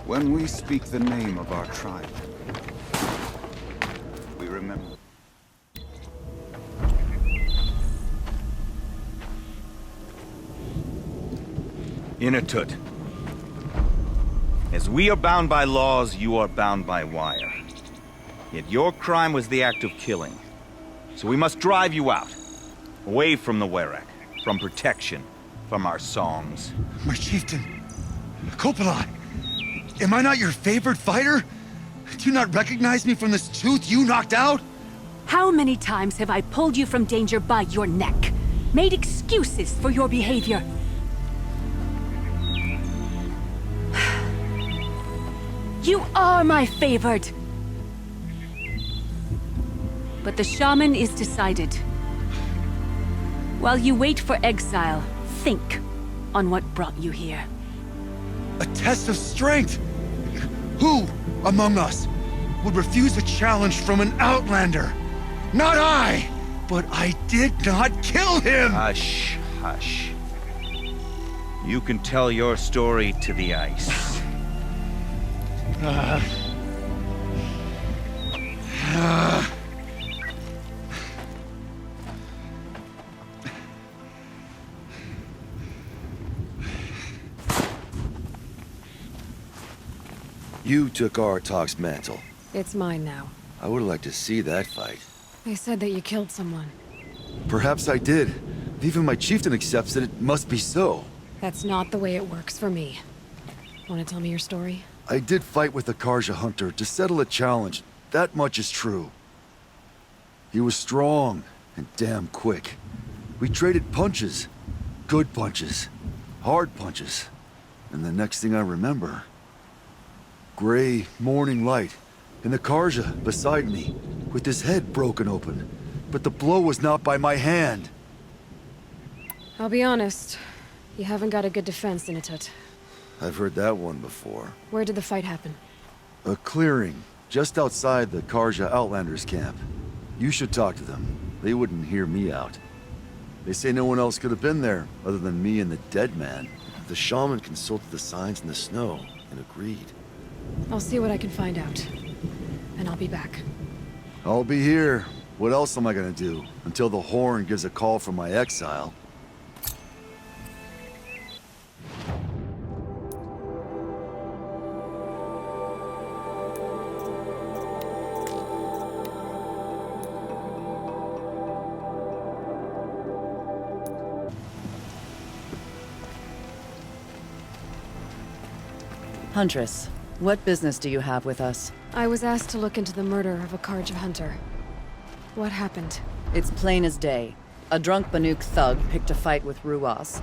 When we speak the name of our tribe, we remember. Inatut. As we are bound by laws, you are bound by wire. Yet your crime was the act of killing. So we must drive you out. Away from the Werak, from protection, from our songs. My chieftain, Kopalai, am I not your favorite fighter? Do you not recognize me from this tooth you knocked out? How many times have I pulled you from danger by your neck? Made excuses for your behavior? You are my favored! But the shaman is decided. While you wait for exile, think on what brought you here. A test of strength! Who among us would refuse a challenge from an outlander? Not I! But I did not kill him! Hush, hush. You can tell your story to the ice. You took Artok's mantle. It's mine now. I would like to see that fight. They said that you killed someone. Perhaps I did. If even my chieftain accepts it, it must be so. That's not the way it works for me. Want to tell me your story? I did fight with the Karja hunter to settle a challenge. That much is true. He was strong and damn quick. We traded punches. Good punches. Hard punches. And the next thing I remember... gray morning light, and the Karja beside me, with his head broken open. But the blow was not by my hand. I'll be honest. You haven't got a good defense, Inatut. I've heard that one before. Where did the fight happen? A clearing, just outside the Karja Outlanders camp. You should talk to them. They wouldn't hear me out. They say no one else could have been there, other than me and the dead man. The shaman consulted the signs in the snow and agreed. I'll see what I can find out. And I'll be back. I'll be here. What else am I gonna do? Until the Horn gives a call from my exile. Huntress, what business do you have with us? I was asked to look into the murder of a Karja hunter. What happened? It's plain as day. A drunk Banuk thug picked a fight with Ruas,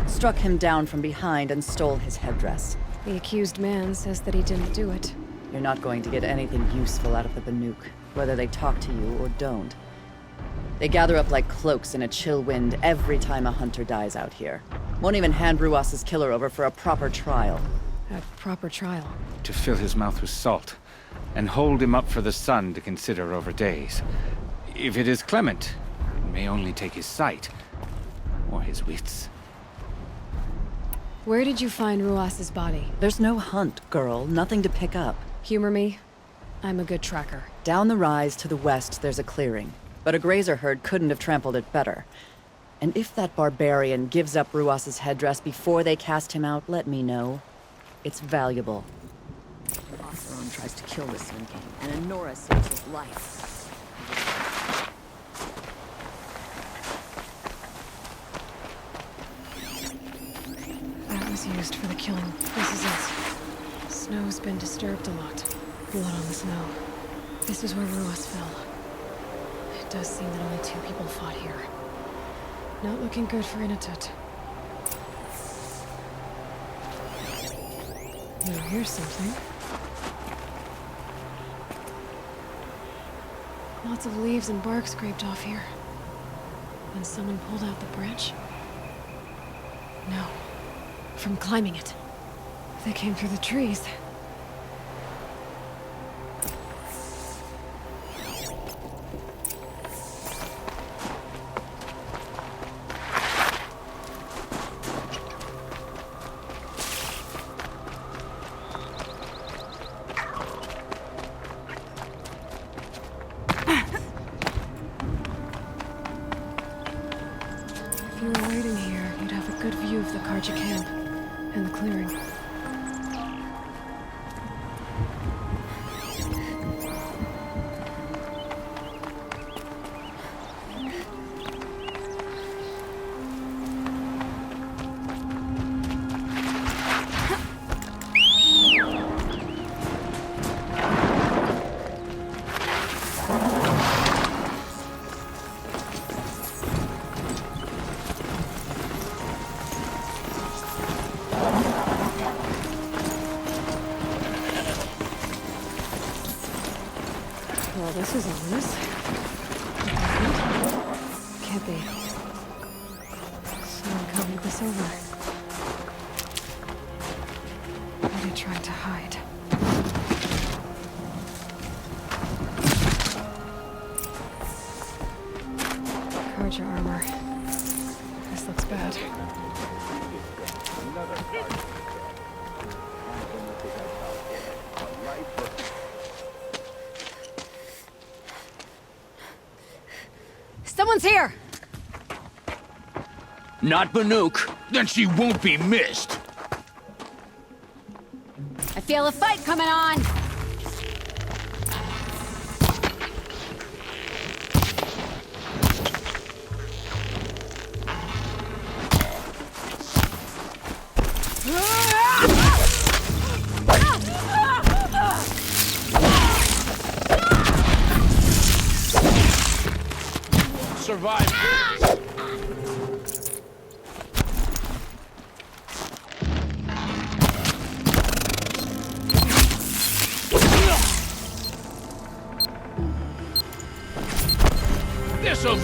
struck him down from behind and stole his headdress. The accused man says that he didn't do it. You're not going to get anything useful out of the Banuk, whether they talk to you or don't. They gather up like cloaks in a chill wind every time a hunter dies out here. Won't even hand Ruas's killer over for a proper trial. A proper trial. To fill his mouth with salt, and hold him up for the sun to consider over days. If it is clement, it may only take his sight, or his wits. Where did you find Ruas's body? There's no hunt, girl. Nothing to pick up. Humor me. I'm a good tracker. Down the rise to the west, there's a clearing. But a grazer herd couldn't have trampled it better. And if that barbarian gives up Ruas's headdress before they cast him out, let me know. It's valuable. Oseron tries to kill this Sun King, and Anora saves his life. That was used for the killing. This is it. Snow's been disturbed a lot. Blood on the snow. This is where Ruas fell. It does seem that only 2 people fought here. Not looking good for Inatut. Now here's something. Lots of leaves and bark scraped off here. And someone pulled out the branch? No. From climbing it. They came through the trees. Well, this is ominous. Can't be. Someone covered this over. What are they trying to hide? Carja armor. This looks bad. Someone's here! Not Banuk. Then she won't be missed. I feel a fight coming on! Survive. This'll do.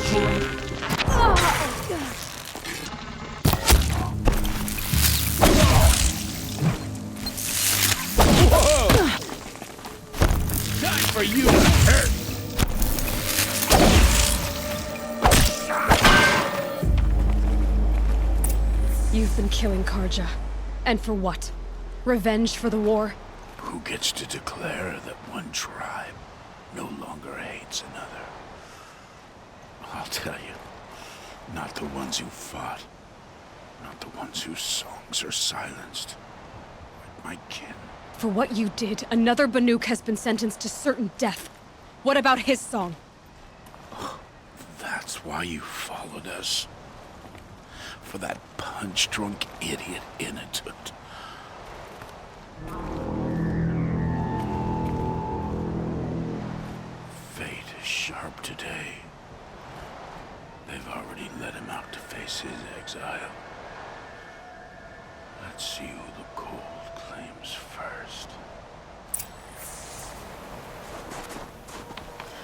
Whoa! Time for you to hurt. You've been killing Carja. And for what? Revenge for the war? Who gets to declare that one tribe no longer hates another? I'll tell you, not the ones who fought, not the ones whose songs are silenced. My kin. For what you did, another Banuk has been sentenced to certain death. What about his song? That's why you followed us. For that punch-drunk idiot Inatut. Fate is sharp today. They've already let him out to face his exile. Let's see who the cold claims first.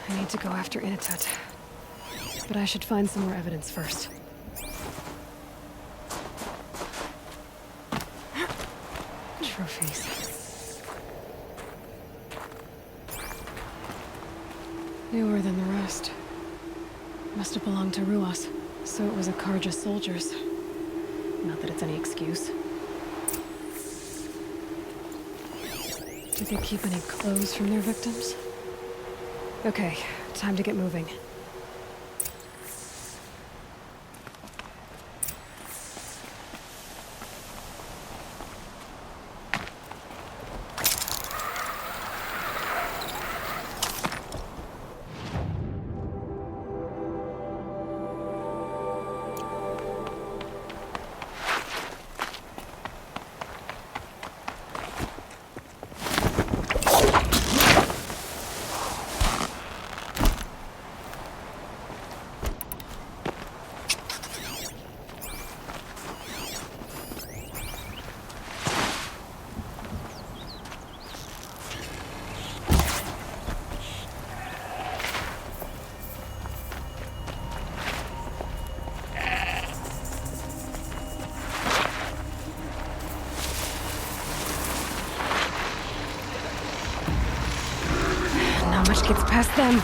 I need to go after Inatut. But I should find some more evidence first. Trophies. Newer than the rest. Must have belonged to Ruas, so it was a Carja soldiers. Not that it's any excuse. Did they keep any clothes from their victims? Okay, time to get moving. Not much gets past them.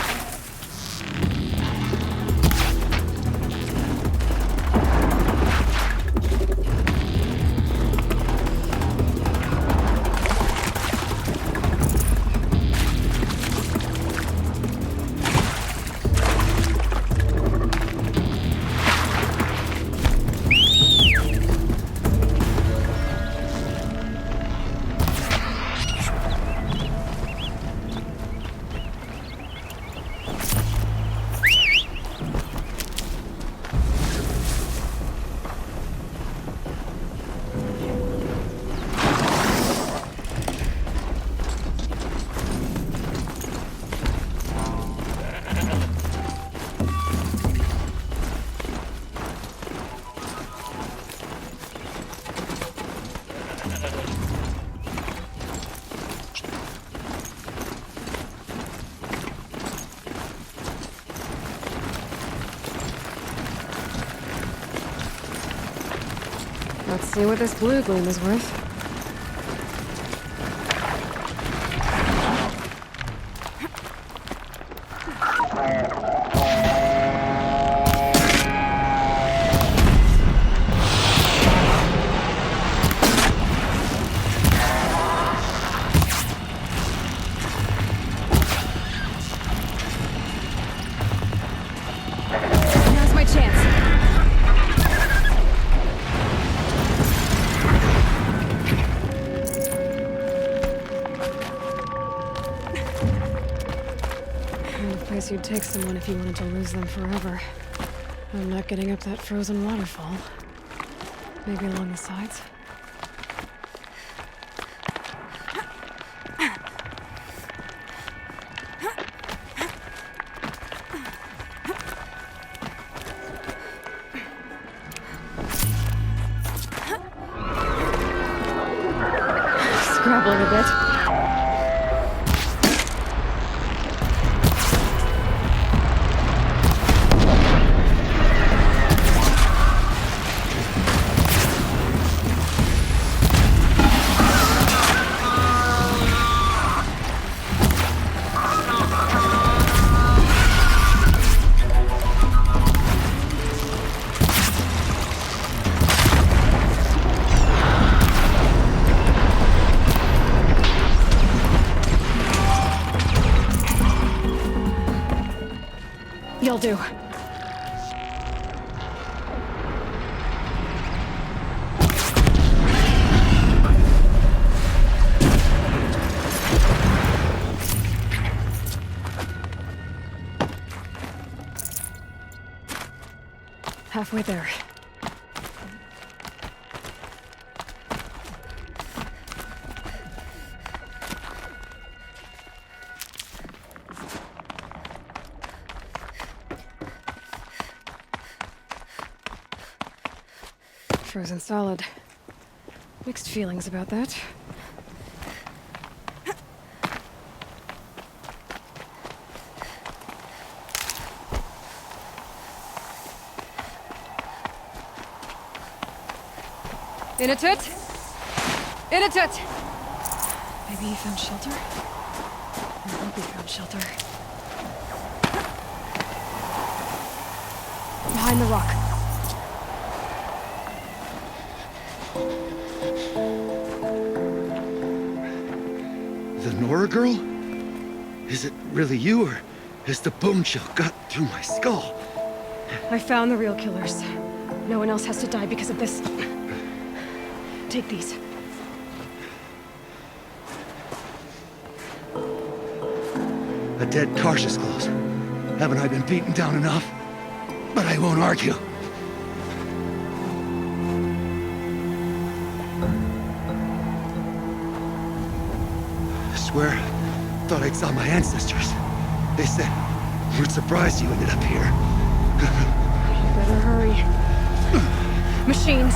Let's see what this blue gleam is worth. Now's my chance. Kind of place you'd take someone if you wanted to lose them forever. I'm not getting up that frozen waterfall. Maybe along the sides? Scrabbling a bit. You'll do. Halfway there. Frozen solid. Mixed feelings about that. In a toot! In a toot! Maybe he found shelter? I hope he found shelter. Behind the rock. The Nora girl? Is it really you, or has the bone chill got through my skull? I found the real killers. No one else has to die because of this. Take these. A dead Karsh's close. Haven't I been beaten down enough? But I won't argue. I swear, thought I saw my ancestors. They said, we're surprised you ended up here. You better hurry. Machines.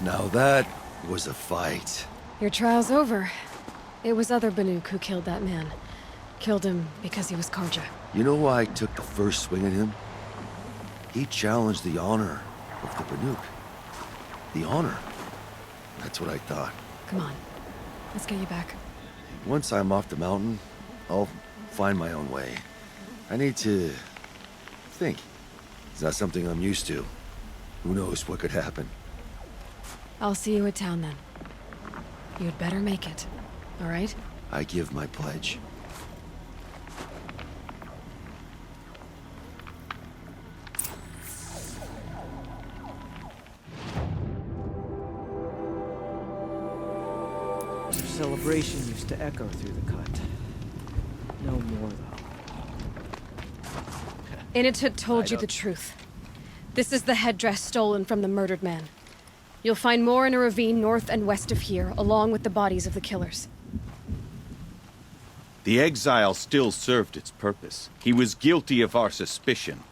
Now that was a fight. Your trial's over. It was other Banuk who killed that man. Killed him because he was Karja. You know why I took the first swing at him? He challenged the honor of the Banuk. The honor. That's what I thought. Come on. Let's get you back. Once I'm off the mountain, I'll find my own way. I need to think. It's not something I'm used to. Who knows what could happen? I'll see you at town then. You'd better make it. All right? I give my pledge. Your celebration used to echo through the cut. No more, though. Initut told you the truth. This is the headdress stolen from the murdered man. You'll find more in a ravine north and west of here, along with the bodies of the killers. The exile still served its purpose. He was guilty of our suspicion.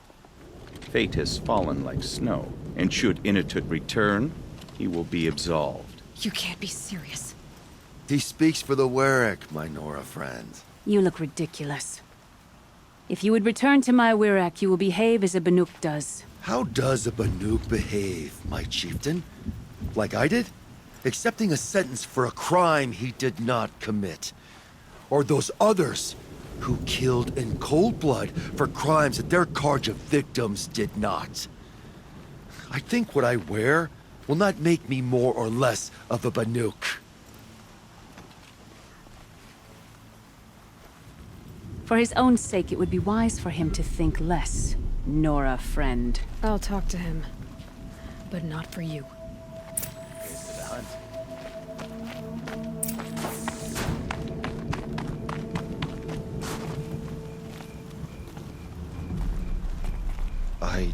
Fate has fallen like snow, and should Initut return, he will be absolved. You can't be serious. He speaks for the Warwick, my Nora friend. You look ridiculous. If you would return to my Wirrak, you will behave as a Banuk does. How does a Banuk behave, my chieftain? Like I did? Accepting a sentence for a crime he did not commit. Or those others who killed in cold blood for crimes that their Karja victims did not. I think what I wear will not make me more or less of a Banuk. For his own sake, it would be wise for him to think less. Nora, friend. I'll talk to him. But not for you. I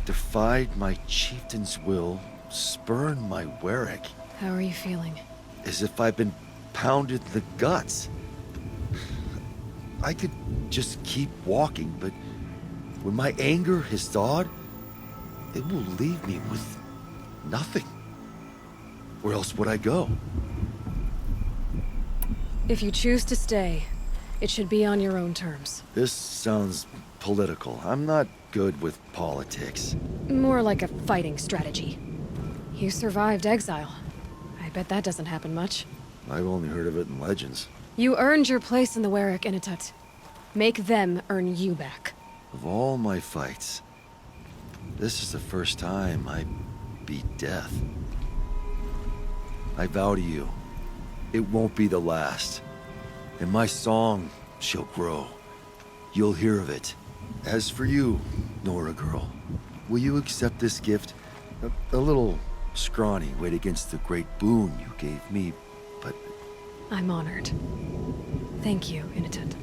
defied my chieftain's will, spurned my Warwick. How are you feeling? As if I've been pounded in the guts. I could just keep walking, but when my anger has thawed, it will leave me with nothing. Where else would I go? If you choose to stay, it should be on your own terms. This sounds political. I'm not good with politics. More like a fighting strategy. You survived exile. I bet that doesn't happen much. I've only heard of it in legends. You earned your place in the Warwick, Initut. Make them earn you back. Of all my fights, this is the first time I beat death. I vow to you, it won't be the last. And my song shall grow. You'll hear of it. As for you, Nora girl, will you accept this gift? A little scrawny weighed against the great boon you gave me, but... I'm honored. Thank you, Innited.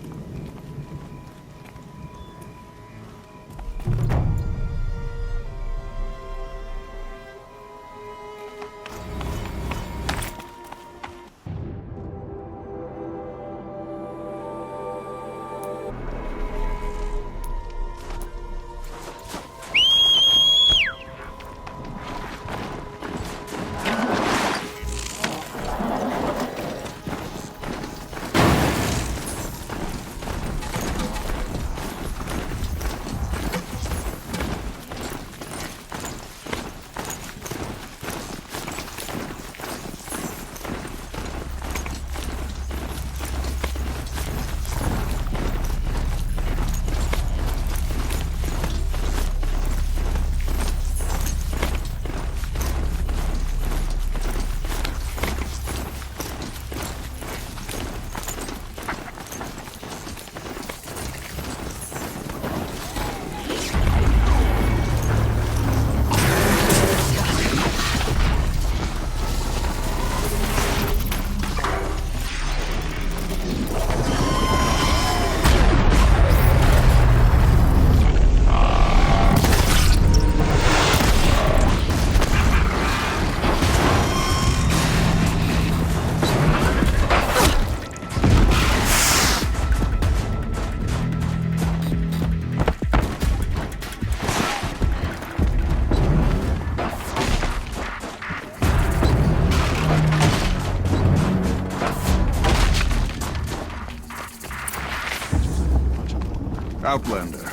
Outlander,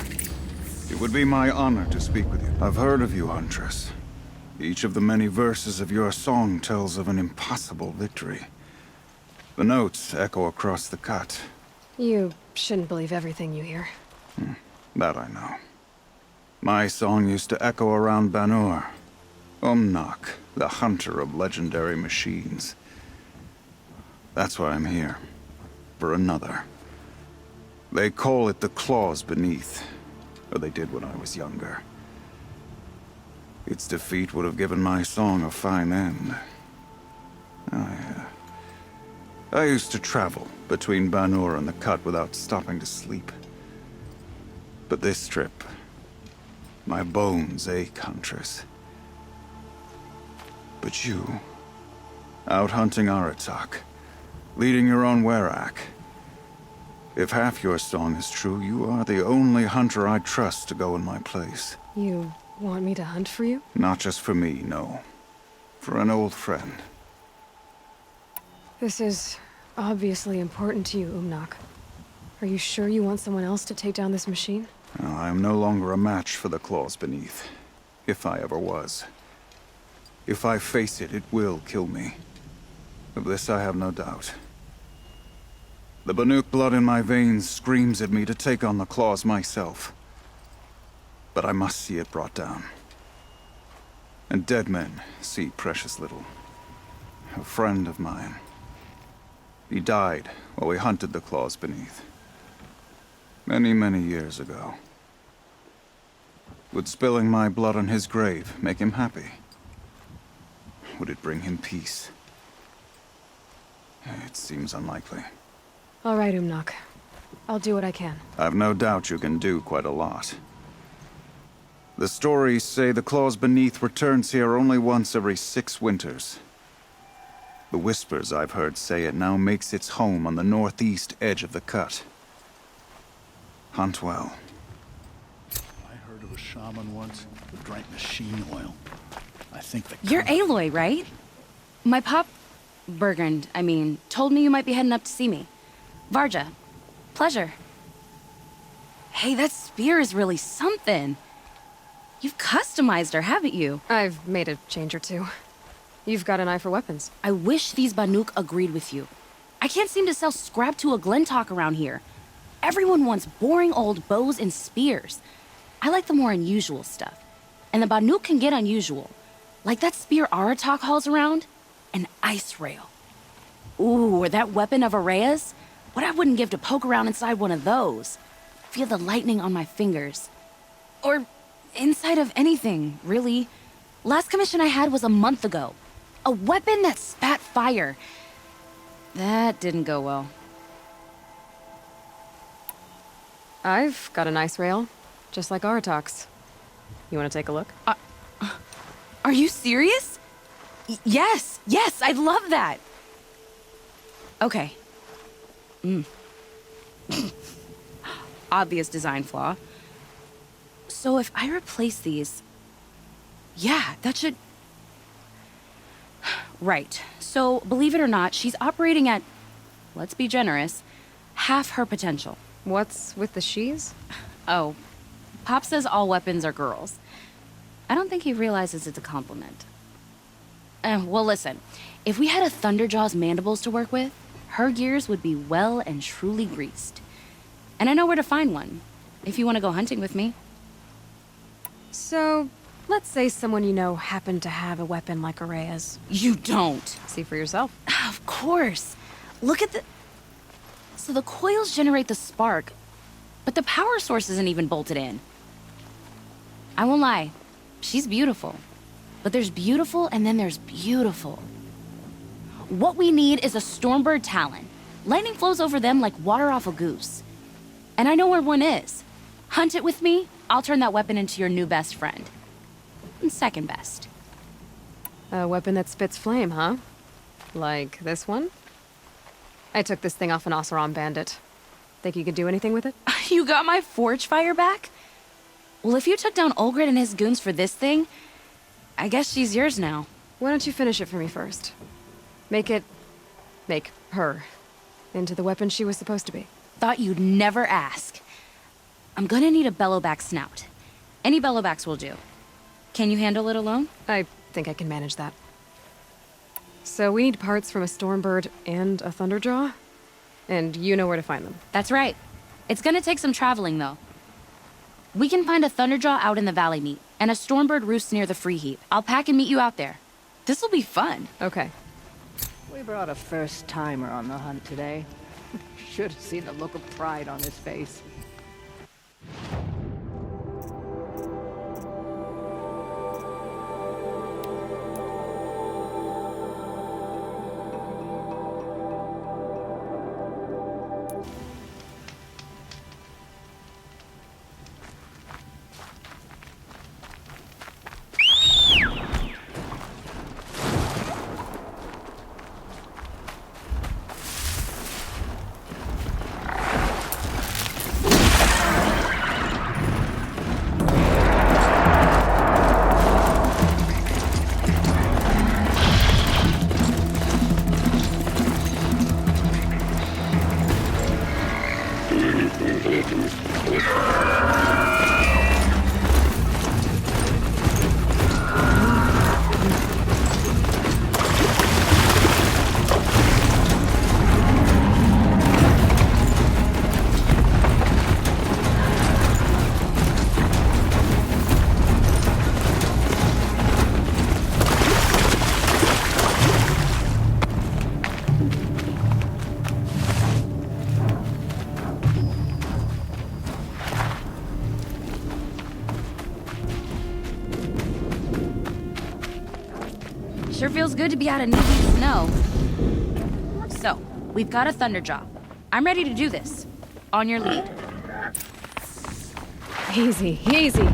it would be my honor to speak with you. I've heard of you, Huntress. Each of the many verses of your song tells of an impossible victory. The notes echo across the cut. You shouldn't believe everything you hear. That I know. My song used to echo around Banur. Umnak, the hunter of legendary machines. That's why I'm here. For another. They call it the claws beneath. Or they did when I was younger. Its defeat would have given my song a fine end. I used to travel between Banur and the Cut without stopping to sleep. But this trip, my bones ache, Huntress. But you, out hunting Aratak, leading your own Werak. If half your song is true, you are the only hunter I trust to go in my place. You want me to hunt for you? Not just for me, no. For an old friend. This is obviously important to you, Umnak. Are you sure you want someone else to take down this machine? I am no longer a match for the claws beneath. If I ever was. If I face it, it will kill me. Of this I have no doubt. The Banuk blood in my veins screams at me to take on the claws myself. But I must see it brought down. And dead men see precious little. A friend of mine. He died while we hunted the claws beneath. Many, many years ago. Would spilling my blood on his grave make him happy? Would it bring him peace? It seems unlikely. All right, Umnak. I'll do what I can. I've no doubt you can do quite a lot. The stories say the claws beneath returns here only once every 6 winters. The whispers I've heard say it now makes its home on the northeast edge of the cut. Hunt well. I heard of a shaman once who drank machine oil. I think the... You're Aloy, right? My pop... Bergund, I mean, told me you might be heading up to see me. Varja. Pleasure. Hey, that spear is really something. You've customized her, haven't you? I've made a change or two. You've got an eye for weapons. I wish these Banuk agreed with you. I can't seem to sell scrap to a Glentalk around here. Everyone wants boring old bows and spears. I like the more unusual stuff. And the Banuk can get unusual. Like that spear Aratak hauls around. An ice rail. Ooh, or that weapon of Araya's. What I wouldn't give to poke around inside one of those. Feel the lightning on my fingers. Or inside of anything, really. Last commission I had was a month ago. A weapon that spat fire. That didn't go well. I've got an ice rail, just like Aratak's. You want to take a look? Are you serious? Yes, I'd love that. Okay. Obvious design flaw. So if I replace these... Yeah, that should... Right. So, believe it or not, she's operating at, let's be generous, half her potential. What's with the she's? Oh, Pop says all weapons are girls. I don't think he realizes it's a compliment. Well, listen. If we had a Thunderjaw's mandibles to work with, her gears would be well and truly greased. And I know where to find one, if you want to go hunting with me. So, let's say someone you know happened to have a weapon like Araya's. You don't. See for yourself. Of course. Look at the... So the coils generate the spark, but the power source isn't even bolted in. I won't lie. She's beautiful. But there's beautiful and then there's beautiful. What we need is a Stormbird Talon. Lightning flows over them like water off a goose. And I know where one is. Hunt it with me, I'll turn that weapon into your new best friend. And second best. A weapon that spits flame, huh? Like this one? I took this thing off an Oseram bandit. Think you could do anything with it? You got my forge fire back? Well, if you took down Olgrid and his goons for this thing, I guess she's yours now. Why don't you finish it for me first? Make her into the weapon she was supposed to be. Thought you'd never ask. I'm gonna need a bellowback snout. Any bellowbacks will do. Can you handle it alone? I think I can manage that. So we need parts from a Stormbird and a Thunderjaw? And you know where to find them. That's right. It's gonna take some traveling, though. We can find a Thunderjaw out in the Valley Meet, and a Stormbird roosts near the Free Heap. I'll pack and meet you out there. This'll be fun. Okay. We brought a first-timer on the hunt today. Should have seen the look of pride on his face. Sure feels good to be out of knee-deep snow. So, we've got a Thunderjaw. I'm ready to do this. On your lead. Easy, easy.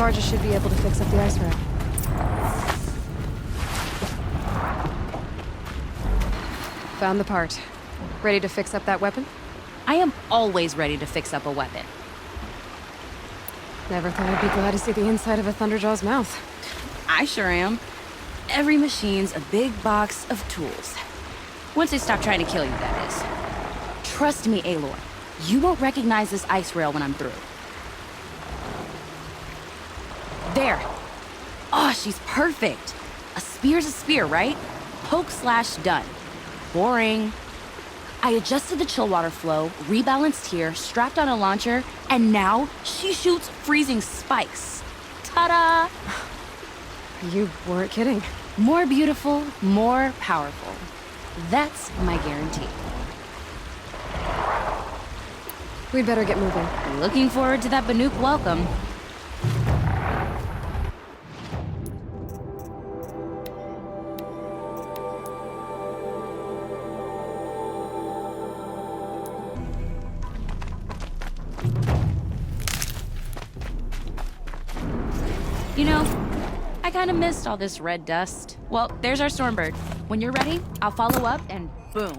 Varja should be able to fix up the ice rail. Found the part. Ready to fix up that weapon? I am always ready to fix up a weapon. Never thought I'd be glad to see the inside of a Thunderjaw's mouth. I sure am. Every machine's a big box of tools. Once they stop trying to kill you, that is. Trust me, Aloy. You won't recognize this ice rail when I'm through. There. Oh, she's perfect. A spear's a spear, right? Poke slash done. Boring. I adjusted the chill water flow, rebalanced here, strapped on a launcher, and now she shoots freezing spikes. Ta-da! You weren't kidding. More beautiful, more powerful. That's my guarantee. We'd better get moving. Looking forward to that Banuk welcome. You know, I kind of missed all this red dust. Well, there's our Stormbird. When you're ready, I'll follow up and boom.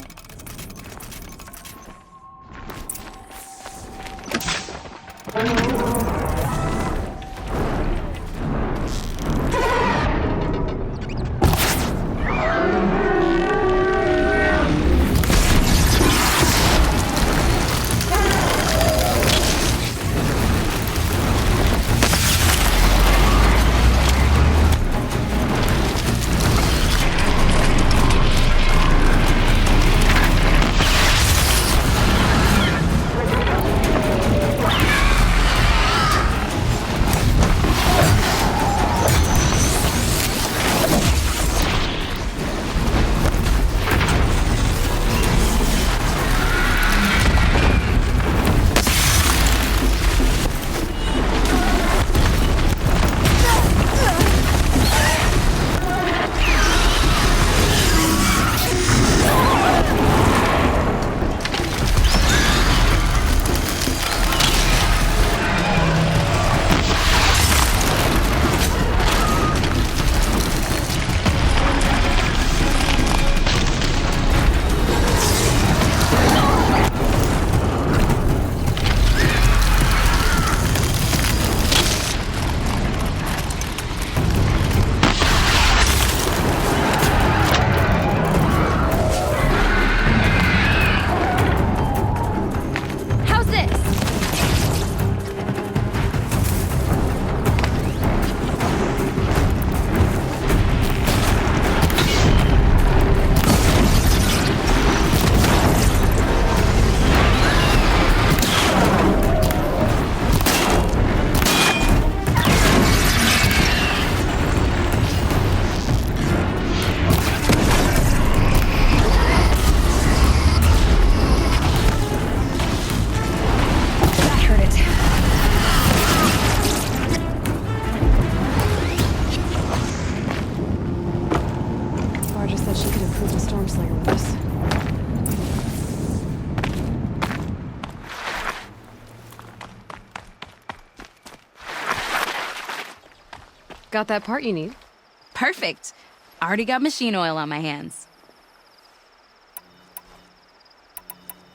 Got that part you need? Perfect. Already got machine oil on my hands.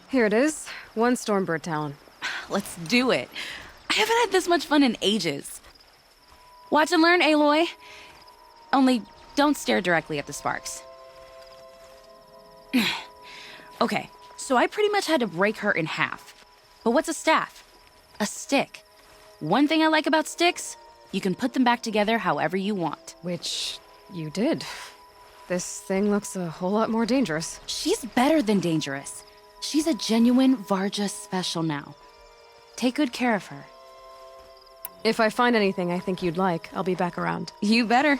Here it is. 1 Stormbird talon. Let's do it. I haven't had this much fun in ages. Watch and learn, Aloy. Only don't stare directly at the sparks. Okay, so I pretty much had to break her in half. But what's a staff? A stick. One thing I like about sticks, you can put them back together however you want. Which you did. This thing looks a whole lot more dangerous. She's better than dangerous. She's a genuine Varja special now. Take good care of her. If I find anything I think you'd like, I'll be back around. You better.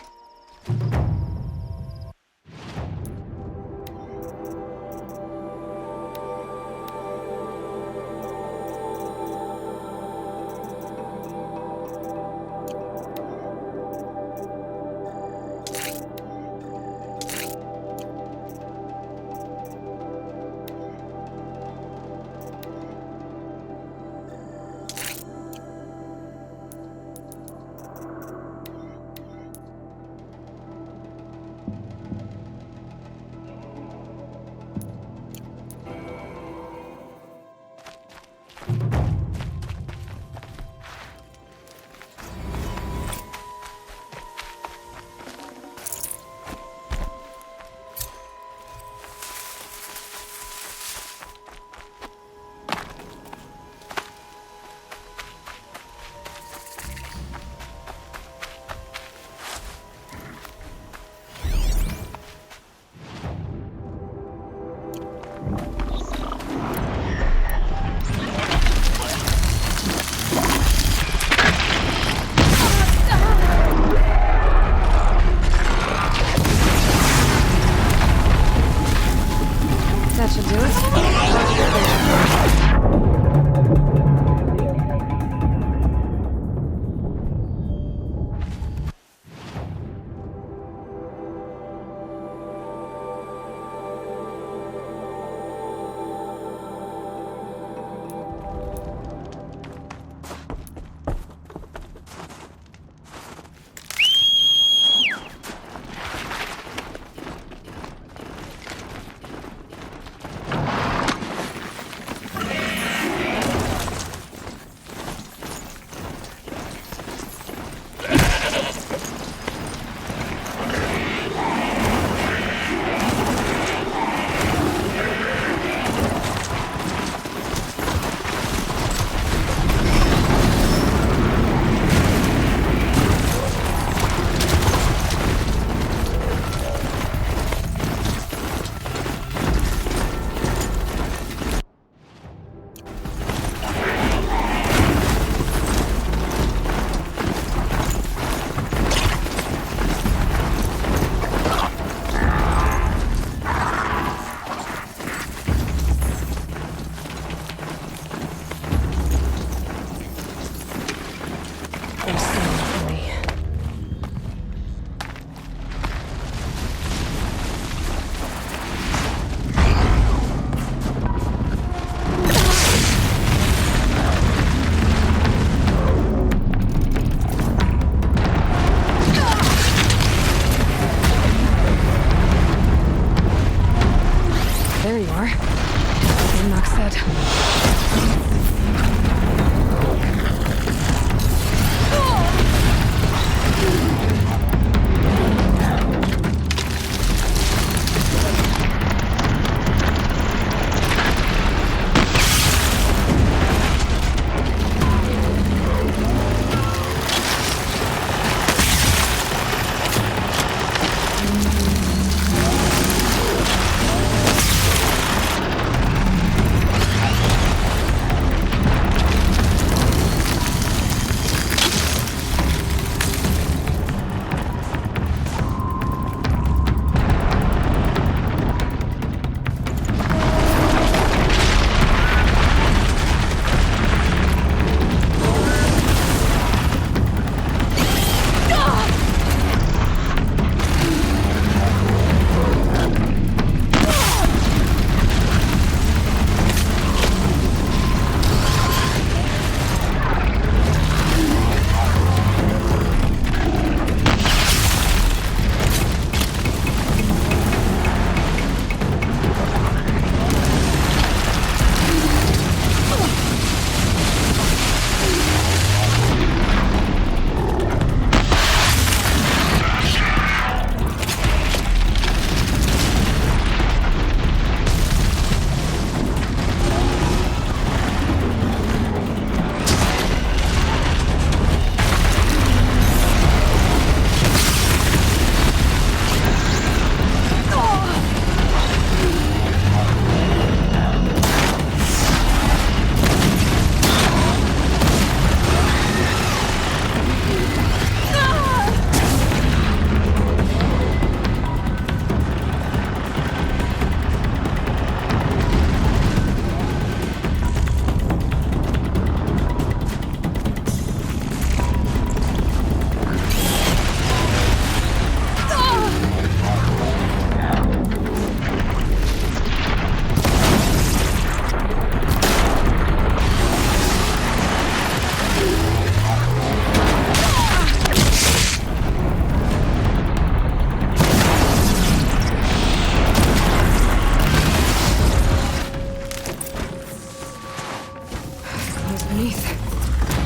beneath.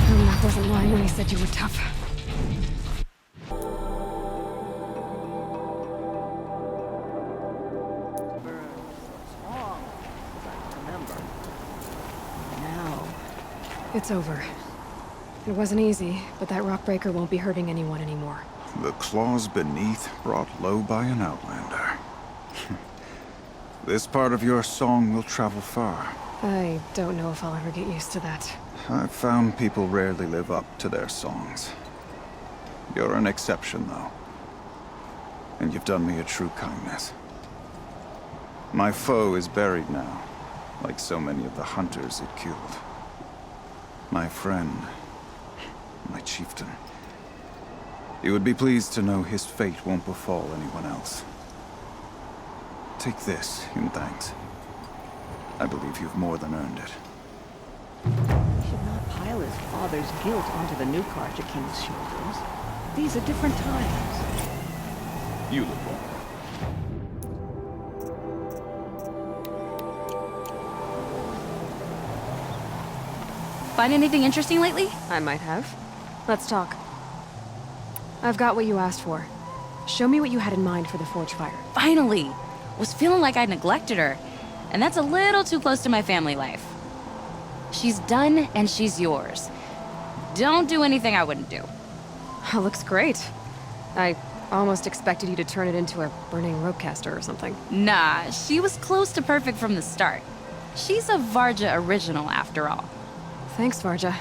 Ermac wasn't lying when he said you were tough. Now. It's over. It wasn't easy, but that rock breaker won't be hurting anyone anymore. The claws beneath, brought low by an outlander. This part of your song will travel far. I don't know if I'll ever get used to that. I've found people rarely live up to their songs. You're an exception, though. And you've done me a true kindness. My foe is buried now, like so many of the hunters it killed. My friend, my chieftain. You would be pleased to know his fate won't befall anyone else. Take this in thanks. I believe you've more than earned it. He should not pile his father's guilt onto the new Karja King's shoulders. These are different times. You look wrong. Find anything interesting lately? I might have. Let's talk. I've got what you asked for. Show me what you had in mind for the forge fire. Finally! Was feeling like I neglected her. And that's a little too close to my family life. She's done, and she's yours. Don't do anything I wouldn't do. That looks great. I almost expected you to turn it into a burning ropecaster or something. Nah, she was close to perfect from the start. She's a Varja original, after all. Thanks, Varja.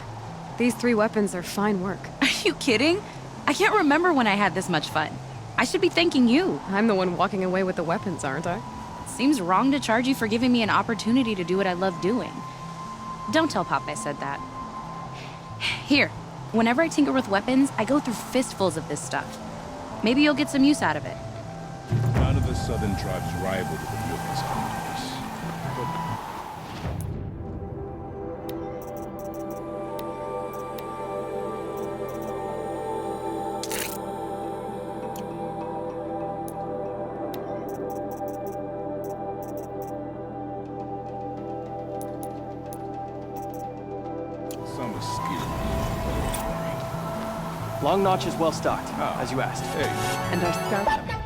These 3 weapons are fine work. Are you kidding? I can't remember when I had this much fun. I should be thanking you. I'm the one walking away with the weapons, aren't I? Seems wrong to charge you for giving me an opportunity to do what I love doing. Don't tell Pop I said that. Here, whenever I tinker with weapons, I go through fistfuls of this stuff. Maybe you'll get some use out of it. None of the southern tribes rival the Benukas hunters. Some are skilled. Long Notch is well stocked, as you asked. Hey. And our scouts